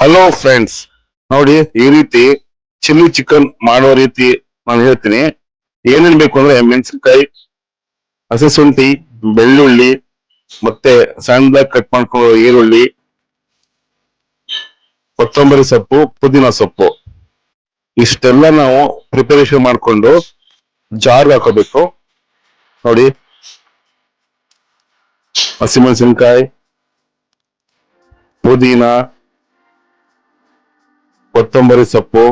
Hello friends, ನೋಡಿ ಈ ರೀತಿ ಚಿಲ್ಲಿ ಚಿಕನ್ ಮಾಡೋ ರೀತಿ ನಾನು ಹೇಳ್ತೀನಿ. ಏನೇನ್ ಬೇಕು ಅಂದ್ರೆ ಮೆಣಸಿನಕಾಯಿ, ಹಸಿ ಶುಂಠಿ, ಬೆಳ್ಳುಳ್ಳಿ, ಮತ್ತೆ ಸಣ್ಣದಾಗಿ ಕಟ್ ಮಾಡ್ಕೊಳ್ಳೋ ಈರುಳ್ಳಿ, ಕೊತ್ತಂಬರಿ ಸೊಪ್ಪು, ಪುದೀನ ಸೊಪ್ಪು, ಇಷ್ಟೆಲ್ಲ ನಾವು ಪ್ರಿಪರೇಷನ್ ಮಾಡ್ಕೊಂಡು ಜಾರ್ ಹಾಕೋಬೇಕು. ನೋಡಿ, ಹಸಿಮೆಣಸಿನಕಾಯಿ, ಪುದೀನ, ಕೊತ್ತಂಬರಿ ಸೊಪ್ಪು,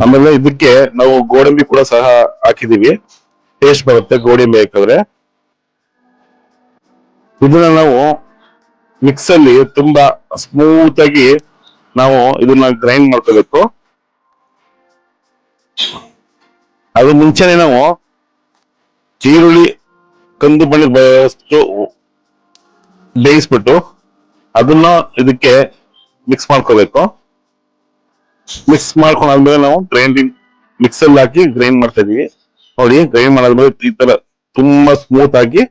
ಆಮೇಲೆ ಇದಕ್ಕೆ ನಾವು ಗೋಡಂಬಿ ಕೂಡ ಸಹ ಹಾಕಿದೀವಿ. ಟೇಸ್ಟ್ ಬರುತ್ತೆ ಗೋಡಂಬಿ ಹಾಕಿದ್ರೆ. ಇದನ್ನ ನಾವು ಮಿಕ್ಸ್ ಅಲ್ಲಿ ತುಂಬಾ ಸ್ಮೂತ್ ಆಗಿ ನಾವು ಇದನ್ನ ಗ್ರೈಂಡ್ ಮಾಡ್ಕೋಬೇಕು. ಅದು ಮುಂಚೆನೆ ನಾವು ಈರುಳ್ಳಿ ಕಂದು ಬಣ್ಣ ಬರೋಷ್ಟು ಬೇಯಿಸ್ಬಿಟ್ಟು ಅದನ್ನ ಇದಕ್ಕೆ ಮಿಕ್ಸ್ ಮಾಡ್ಕೋಬೇಕು. ಮಿಕ್ಸ್ ಮಾಡ್ಕೊಂಡಾದ್ಮೇಲೆ ನಾವು ಗ್ರೈಂಡಿಂಗ್ ಮಿಕ್ಸಲ್ಲಿ ಹಾಕಿ ಗ್ರೈಂಡ್ ಮಾಡ್ತಾ ಇದೀವಿ. ನೋಡಿ, ಗ್ರೈಂಡ್ ಮಾಡಾದ್ಮೇಲೆ ಈ ತರ ತುಂಬಾ ಸ್ಮೂತ್ ಆಗಿ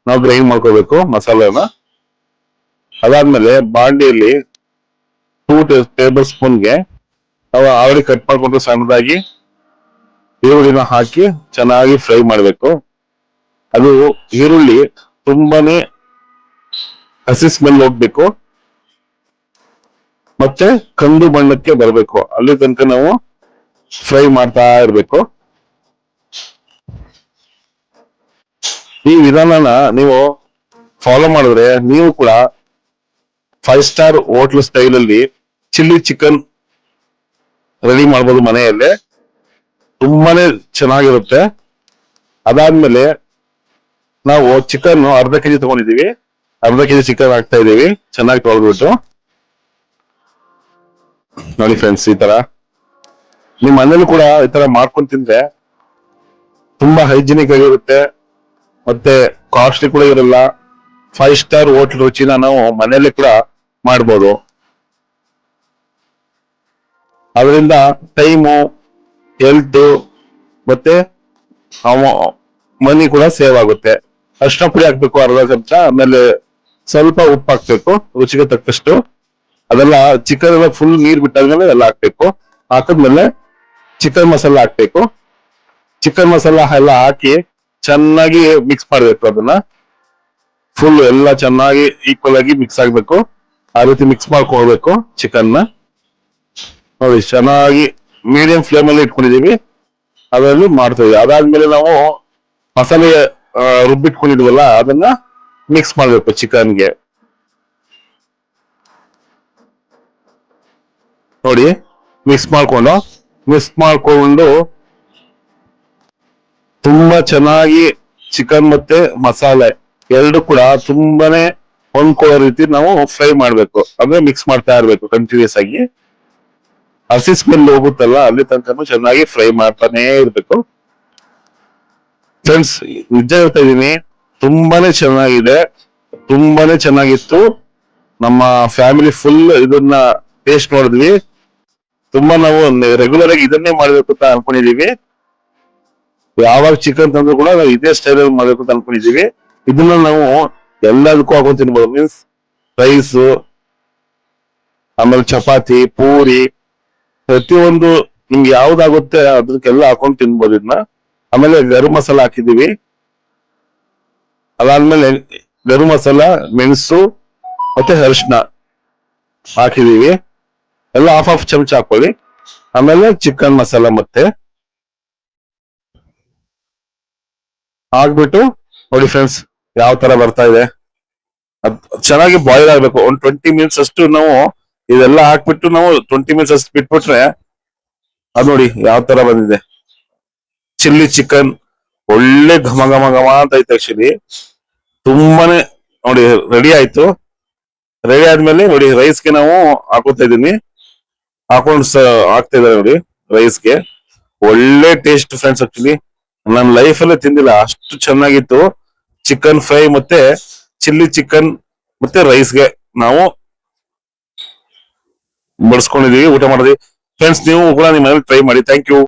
ನಾವು ಗ್ರೈಂಡ್ ಮಾಡ್ಕೋಬೇಕು ಮಸಾಲೆನ. ಅದಾದ್ಮೇಲೆ ಬಾಂಡಿಯಲ್ಲಿ 2 ಟೇಬಲ್ ಸ್ಪೂನ್ಗೆ ನಾವು ಆಲ್ರೆಡಿ ಕಟ್ ಮಾಡ್ಕೊಂಡು ಸಣ್ಣದಾಗಿ ಈರುಳ್ಳಿನ ಹಾಕಿ ಚೆನ್ನಾಗಿ ಫ್ರೈ ಮಾಡಬೇಕು. ಅದು ಈರುಳ್ಳಿ ತುಂಬಾನೇ ಹಸಿ ಸ್ಮೆಲ್ ಹೋಗ್ಬೇಕು, ಮತ್ತೆ ಕಂದು ಬಣ್ಣಕ್ಕೆ ಬರಬೇಕು. ಅಲ್ಲಿ ತನಕ ನಾವು ಫ್ರೈ ಮಾಡ್ತಾ ಇರ್ಬೇಕು. ಈ ವಿಧಾನನ ನೀವು ಫಾಲೋ ಮಾಡಿದ್ರೆ ನೀವು ಕೂಡ 5 ಸ್ಟಾರ್ ಹೋಟ್ಲ್ ಸ್ಟೈಲ್ ಅಲ್ಲಿ ಚಿಲ್ಲಿ ಚಿಕನ್ ರೆಡಿ ಮಾಡ್ಬೋದು ಮನೆಯಲ್ಲೇ. ತುಂಬಾನೇ ಚೆನ್ನಾಗಿರುತ್ತೆ. ಅದಾದ್ಮೇಲೆ ನಾವು ಚಿಕನ್ ಅರ್ಧ ಕೆಜಿ ತಗೊಂಡಿದೀವಿ. ಅರ್ಧ ಕೆಜಿ ಚಿಕನ್ ಹಾಕ್ತಾ ಇದೀವಿ, ಚೆನ್ನಾಗಿ ತೊಳೆದ್ಬಿಟ್ಟು. ನೋಡಿ ಫ್ರೆಂಡ್ಸ್, ಈ ತರ ನಿಮ್ ಮನೇಲಿ ಕೂಡ ಈ ತರ ಮಾಡ್ಕೊಂಡು ತಿಂದ್ರೆ ತುಂಬಾ ಹೈಜಿನಿಕ್ ಆಗಿರುತ್ತೆ, ಮತ್ತೆ ಕಾಸ್ಟ್ಲಿ ಕೂಡ ಇರಲ್ಲ. 5 ಸ್ಟಾರ್ ಹೋಟ್ಲ್ ರುಚಿನ ನಾವು ಮನೆಯಲ್ಲೇ ಕೂಡ ಮಾಡ್ಬೋದು. ಅದರಿಂದ ಟೈಮು, ಹೆಲ್ತ್ ಮತ್ತೆ ಮನಿ ಕೂಡ ಸೇವ್ ಆಗುತ್ತೆ. ಅರಿಶಿನ ಪುಡಿ ಹಾಕ್ಬೇಕು ಅರ್ಧ ಚಮಚ, ಆಮೇಲೆ ಸ್ವಲ್ಪ ಉಪ್ಪು ಹಾಕ್ಬೇಕು ರುಚಿಗೆ ತಕ್ಕಷ್ಟು. ಅದೆಲ್ಲ ಚಿಕನ್ ಎಲ್ಲ ಫುಲ್ ನೀರ್ ಬಿಟ್ಟಾದ್ಮೇಲೆ ಎಲ್ಲ ಹಾಕ್ಬೇಕು. ಹಾಕಿದ್ಮೇಲೆ ಚಿಕನ್ ಮಸಾಲ ಹಾಕ್ಬೇಕು. ಚಿಕನ್ ಮಸಾಲ ಎಲ್ಲ ಹಾಕಿ ಚೆನ್ನಾಗಿ ಮಿಕ್ಸ್ ಮಾಡ್ಬೇಕು. ಅದನ್ನ ಫುಲ್ ಎಲ್ಲ ಚೆನ್ನಾಗಿ ಈಕ್ವಲ್ ಆಗಿ ಮಿಕ್ಸ್ ಆಗ್ಬೇಕು. ಆ ರೀತಿ ಮಿಕ್ಸ್ ಮಾಡ್ಕೊಳ್ಬೇಕು ಚಿಕನ್ ನ. ನೋಡಿ, ಚೆನ್ನಾಗಿ ಮೀಡಿಯಂ ಫ್ಲೇಮ್ ಅಲ್ಲಿ ಇಟ್ಕೊಂಡಿದೀವಿ, ಅದರಲ್ಲಿ ಮಾಡ್ತೀವಿ. ಅದಾದ್ಮೇಲೆ ನಾವು ಮಸಾಲೆ ರುಬ್ಬಿಟ್ಕೊಂಡಿದ್ವಲ್ಲ ಅದನ್ನ ಮಿಕ್ಸ್ ಮಾಡ್ಬೇಕು ಚಿಕನ್ಗೆ. ನೋಡಿ, ಮಿಕ್ಸ್ ಮಾಡ್ಕೊಂಡು ತುಂಬಾ ಚೆನ್ನಾಗಿ ಚಿಕನ್ ಮತ್ತೆ ಮಸಾಲೆ ಎರಡು ಕೂಡ ತುಂಬಾನೇ ಹೊಂದ್ಕೊಳ್ಳೋ ರೀತಿ ನಾವು ಫ್ರೈ ಮಾಡ್ಬೇಕು. ಅಂದ್ರೆ ಮಿಕ್ಸ್ ಮಾಡ್ತಾ ಇರ್ಬೇಕು ಕಂಟಿನ್ಯೂಸ್ ಆಗಿ. ಹಸಿ ಸ್ಮೆಲ್ ಹೋಗುತ್ತಲ್ಲ ಅಲ್ಲಿ ತನಕ ಚೆನ್ನಾಗಿ ಫ್ರೈ ಮಾಡ್ತಾನೆ ಇರ್ಬೇಕು. ಫ್ರೆಂಡ್ಸ್, ನಿಜ ಹೇಳ್ತಾ ಇದೀನಿ, ತುಂಬಾನೇ ಚೆನ್ನಾಗಿದೆ, ತುಂಬಾನೇ ಚೆನ್ನಾಗಿತ್ತು. ನಮ್ಮ ಫ್ಯಾಮಿಲಿ ಫುಲ್ ಇದನ್ನ ಟೇಸ್ಟ್ ನೋಡಿದ್ವಿ. ತುಂಬಾ ನಾವು ರೆಗ್ಯುಲರ್ ಆಗಿ ಇದನ್ನೇ ಮಾಡ್ಬೇಕು ಅಂತ ಅನ್ಕೊಂಡಿದೀವಿ. ಯಾವಾಗ ಚಿಕನ್ ತಂದ್ರು ಕೂಡ ನಾವು ಇದೇ ಸ್ಟೈಲ್ ಅಲ್ಲಿ ಮಾಡ್ಬೇಕು ಅಂತ ಅನ್ಕೊಂಡಿದೀವಿ. ಇದನ್ನ ನಾವು ಎಲ್ಲದಕ್ಕೂ ಹಾಕೊಂಡು ತಿನ್ಬೋದು. ಮೀನ್ಸ್ ರೈಸ್, ಆಮೇಲೆ ಚಪಾತಿ, ಪೂರಿ, ಪ್ರತಿಯೊಂದು ನಿಮ್ಗೆ ಯಾವ್ದಾಗುತ್ತೆ ಅದಕ್ಕೆಲ್ಲ ಹಾಕೊಂಡು ತಿನ್ಬೋದು ಇದನ್ನ. ಆಮೇಲೆ ಗರಂ ಮಸಾಲ ಹಾಕಿದೀವಿ. ಅದಾದ್ಮೇಲೆ ಗರಂ ಮಸಾಲ, ಮೆಣಸು ಮತ್ತೆ ಅರಿಶಿನ ಹಾಕಿದೀವಿ. ಎಲ್ಲ ಹಾಫ್ ಚಮಚ ಹಾಕೊಳ್ಳಿ. ಆಮೇಲೆ ಚಿಕನ್ ಮಸಾಲ ಮತ್ತೆ ಹಾಕ್ಬಿಟ್ಟು ನೋಡಿ ಫ್ರೆಂಡ್ಸ್, ಯಾವ ತರ ಬರ್ತಾ ಇದೆ. ಅದ್ ಚೆನ್ನಾಗಿ ಬಾಯ್ಲ್ ಆಗ್ಬೇಕು. ಒಂದು 20 ಮಿನಿಟ್ಸ್ ಅಷ್ಟು ನಾವು ಇದೆಲ್ಲ ಹಾಕ್ಬಿಟ್ಟು ನಾವು 20 ಮಿನಿಟ್ಸ್ ಅಷ್ಟು ಬಿಟ್ಬಿಟ್ರೆ ಅದು ನೋಡಿ ಯಾವ ತರ ಬಂದಿದೆ. ಚಿಲ್ಲಿ ಚಿಕನ್ ಒಳ್ಳೆ ಘಮ ಘಮ ಘಮ ಅಂತ ಐತೆ. ಆಕ್ಚುಲಿ ತುಂಬಾನೇ ನೋಡಿ ರೆಡಿ ಆಯ್ತು. ರೆಡಿ ಆದ್ಮೇಲೆ ನೋಡಿ ರೈಸ್ಗೆ ನಾವು ಹಾಕೋತಾ ಇದೀನಿ. ಹಾಕ್ತಾ ಇದಾರೆ ನೋಡಿ ರೈಸ್ಗೆ. ಒಳ್ಳೆ ಟೇಸ್ಟ್ ಫ್ರೆಂಡ್ಸ್. ಆಕ್ಚುಲಿ ನನ್ನ ಲೈಫ್ ಅಲ್ಲೇ ತಿಂದಿಲ್ಲ ಅಷ್ಟು ಚೆನ್ನಾಗಿತ್ತು. ಚಿಕನ್ ಫ್ರೈ ಮತ್ತೆ ಚಿಲ್ಲಿ ಚಿಕನ್ ಮತ್ತೆ ರೈಸ್ಗೆ ನಾವು ಬಡಿಸ್ಕೊಂಡಿದೀವಿ, ಊಟ ಮಾಡಿದ್ವಿ. ಫ್ರೆಂಡ್ಸ್, ನೀವು ಕೂಡ ನಿಮ್ಮ ಮನೇಲಿ ಟ್ರೈ ಮಾಡಿ. Thank you.